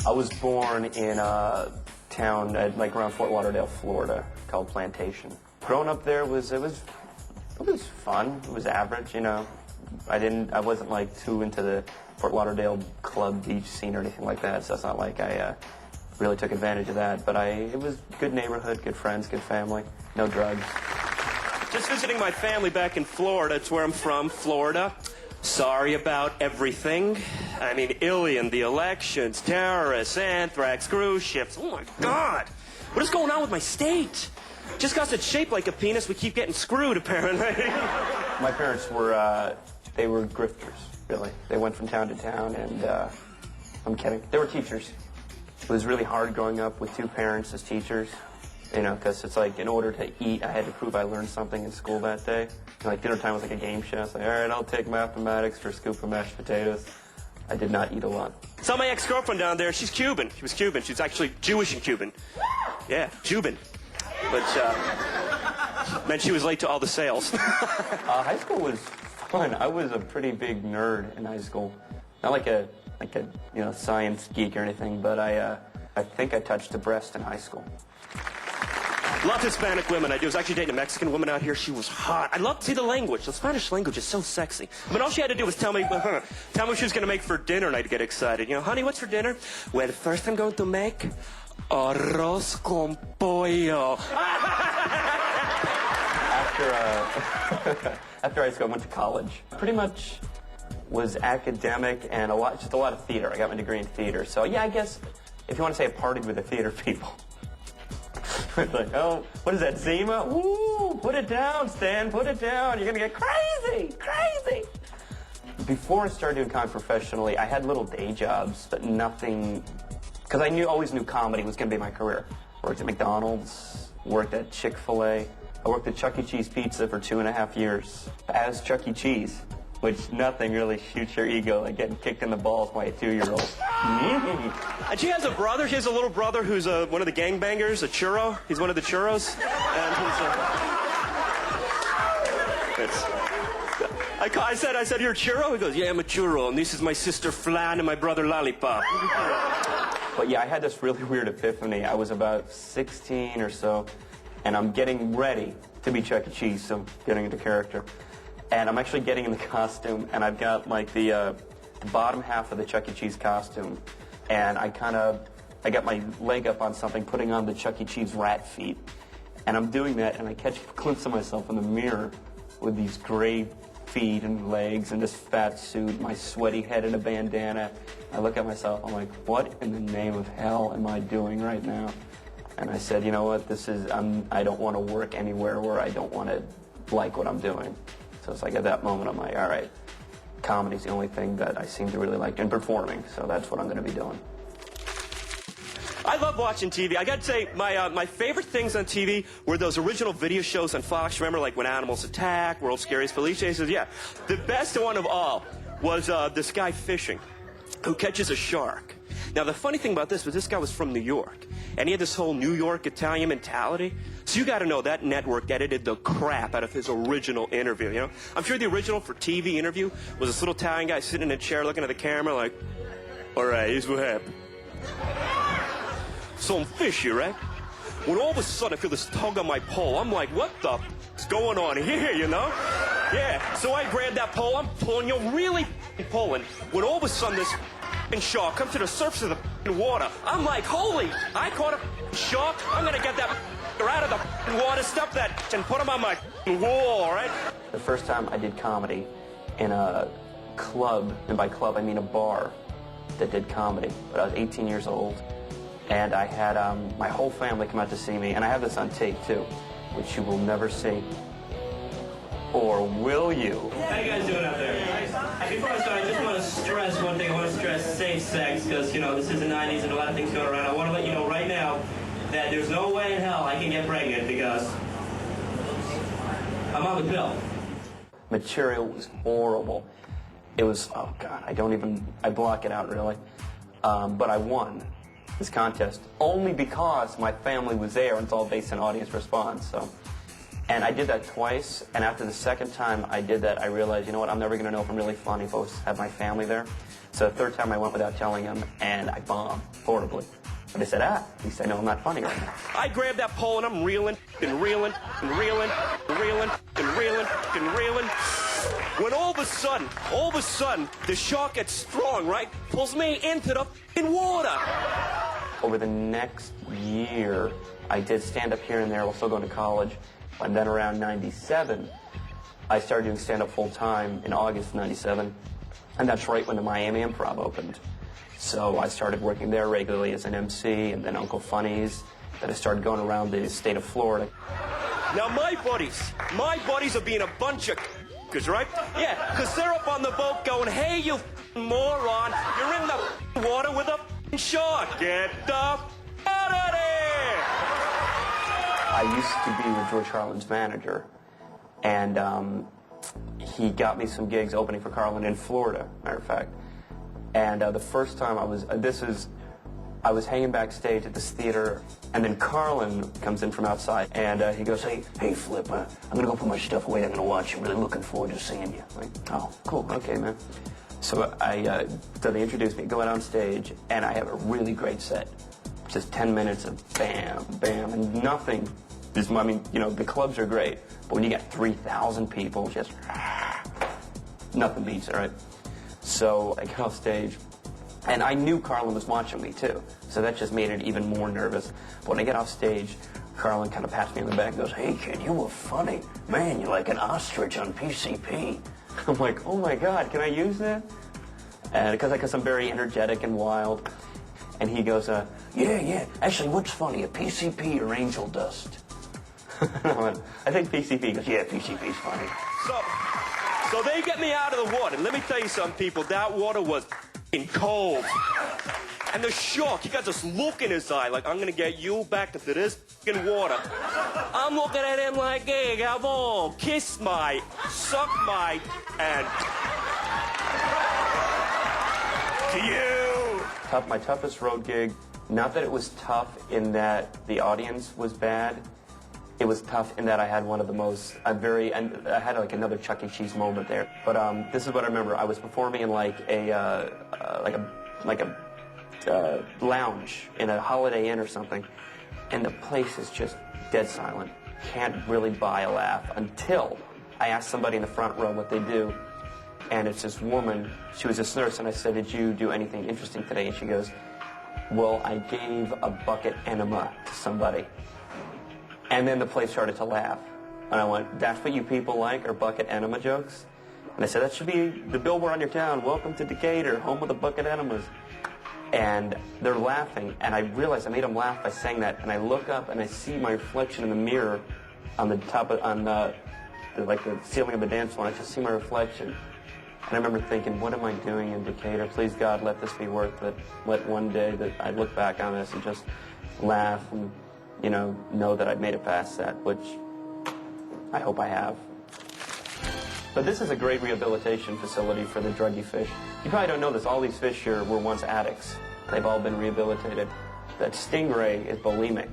I was born in a town like around Fort Lauderdale, Florida, called Plantation. Growing up there was fun. It was average, you know. I wasn't like too into the Fort Lauderdale club beach scene or anything like that. So it's not like I really took advantage of that. But it was good neighborhood, good friends, good family, no drugs. Just visiting my family back in Florida. It's where I'm from, Florida. Sorry about everything. I mean, Ilion, the elections, terrorists, anthrax, cruise ships. Oh, my God. What is going on with my state? Just because it's shaped like a penis, we keep getting screwed, apparently. My parents were, they were grifters, really. They went from town to town, and I'm kidding. They were teachers. It was really hard growing up with two parents as teachers. You know, because it's like, in order to eat, I had to prove I learned something in school that day. And like, dinner time was like a game show. It's like, all right, I'll take mathematics for a scoop of mashed potatoes. I did not eat a lot. Saw my ex-girlfriend down there. She's Cuban. She was Cuban. She was actually Jewish and Cuban. Yeah, Cuban. But, man, she was late to all the sales. High school was fun. I was a pretty big nerd in high school. Not like a science geek or anything, but I think I touched a breast in high school. Love Hispanic women. I was actually dating a Mexican woman out here. She was hot. I love to see the language. The Spanish language is so sexy. I mean, all she had to do was tell me what she was going to make for dinner, and I'd get excited. You know, honey, what's for dinner? Well, first I'm going to make arroz con pollo. After high school, I went to college. Pretty much was academic and just a lot of theater. I got my degree in theater. So, yeah, I guess if you want to say I partied with the theater people. It's like, oh, what is that, Zima? Woo, put it down, Stan, put it down. You're going to get crazy, crazy. Before I started doing comedy professionally, I had little day jobs, but nothing, because I always knew comedy was going to be my career. Worked at McDonald's, worked at Chick-fil-A. I worked at Chuck E. Cheese Pizza for 2.5 years as Chuck E. Cheese, which nothing really shoots your ego like getting kicked in the balls by a 2-year-old. And she has a brother. She has a little brother who's one of the gangbangers, a churro. He's one of the churros. And I said, you're a churro? He goes, yeah, I'm a churro. And this is my sister Flan and my brother Lollipop. But yeah, I had this really weird epiphany. I was about 16 or so, and I'm getting ready to be Chuck E. Cheese, so getting into character. And I'm actually getting in the costume, and I've got like the bottom half of the Chuck E. Cheese costume, and I got my leg up on something, putting on the Chuck E. Cheese rat feet. And I'm doing that, and I catch a glimpse of myself in the mirror with these gray feet and legs and this fat suit, my sweaty head in a bandana. I look at myself, I'm like, what in the name of hell am I doing right now? And I said, you know what, I don't want to work anywhere where I don't want to like what I'm doing. So it's like at that moment, I'm like, all right, comedy's the only thing that I seem to really like, and performing, so that's what I'm going to be doing. I love watching TV. I got to say, my favorite things on TV were those original video shows on Fox. Remember, like When Animals Attack, World's Scariest Police Chases? Yeah. The best one of all was this guy fishing who catches a shark. Now, the funny thing about this was this guy was from New York, and he had this whole New York Italian mentality. So you got to know that network edited the crap out of his original interview, you know? I'm sure the original for TV interview was this little Italian guy sitting in a chair looking at the camera like, all right, here's what happened. So I'm fishy, right? When all of a sudden I feel this tug on my pole, I'm like, what the is going on here, you know? Yeah, so I grab that pole, I'm pulling, you know, really pulling. When all of a sudden this shark comes to the surface of the water, I'm like, holy, I caught a shark, I'm gonna get that out of the water, stuff that, and put him on my wall, right? The first time I did comedy in a club, and by club I mean a bar that did comedy, but I was 18 years old, and I had my whole family come out to see me, and I have this on tape too, which you will never see. Or will you? How you guys doing out there? Before I start, I just want to stress one thing. I want to stress safe sex, because, you know, this is the 90s and a lot of things going around. I want to let you know right now that there's no way in hell I can get pregnant because I'm on the pill. Material was horrible. It was, oh God, I block it out really. But I won this contest only because my family was there, and it's all based on audience response. So And I did that twice, and after the second time I did that, I realized, you know what, I'm never going to know if I'm really funny if I have my family there. So the third time I went without telling them, and I bombed horribly. But they said, at least I know I'm not funny right now. I grab that pole and I'm reeling and reeling and reeling and reeling and reeling and reeling. When all of a sudden, the shark gets strong, right? Pulls me into the f***ing water. Over the next year, I did stand up here and there while still going to college. And then around 97, I started doing stand-up full-time in August of 97. And that's right when the Miami Improv opened. So I started working there regularly as an MC, and then Uncle Funny's. Then I started going around the state of Florida. Now my buddies are being a bunch of c***ers, right? Yeah, because they're up on the boat going, hey, you moron, you're in the water with a shark. Get the out of there! I used to be with George Carlin's manager, and he got me some gigs opening for Carlin in Florida, matter of fact. And the first time I was hanging backstage at this theater, and then Carlin comes in from outside, and he goes, hey, Flip, I'm going to go put my stuff away. I'm going to watch you. I'm really looking forward to seeing you. I'm like, oh, cool, okay, man. So so they introduced me, go out on stage, and I have a really great set. Just 10 minutes of bam, bam, and nothing is, I mean, you know, the clubs are great, but when you got 3,000 people, just nothing beats it, right? So I get off stage, and I knew Carlin was watching me too, so that just made it even more nervous. But when I get off stage, Carlin kind of pats me on the back and goes, hey kid, you were funny. Man, you're like an ostrich on PCP. I'm like, oh my God, can I use that? And because I'm very energetic and wild. And he goes, yeah, actually, what's funny, a PCP or angel dust? I went, I think PCP. He goes, yeah, PCP's funny. So they get me out of the water. Let me tell you something, people. That water was f***ing cold. And the shark, he got this look in his eye, like, I'm going to get you back into this f***ing water. I'm looking at him like, hey, come on, kiss my, suck my, and to you. My toughest road gig, not that it was tough in that the audience was bad. It was tough in that I had one of the most, I had like another Chuck E. Cheese moment there. But this is what I remember. I was performing in like a lounge in a Holiday Inn or something, and the place is just dead silent. Can't really buy a laugh until I asked somebody in the front row what they do, and it's this woman. She was this nurse, and I said, did you do anything interesting today? And she goes, well, I gave a bucket enema to somebody. And then the place started to laugh. And I went, that's what you people like, are bucket enema jokes? And I said, that should be the billboard on your town. Welcome to Decatur, home of the bucket enemas. And they're laughing, and I realized I made them laugh by saying that. And I look up, and I see my reflection in the mirror on the top of, the ceiling of the dance floor. And I just see my reflection. And I remember thinking, what am I doing in Decatur? Please, God, let this be worth it. Let one day that I look back on this and just laugh and, you know that I've made it past that, which I hope I have. But this is a great rehabilitation facility for the druggy fish. You probably don't know this. All these fish here were once addicts. They've all been rehabilitated. That stingray is bulimic.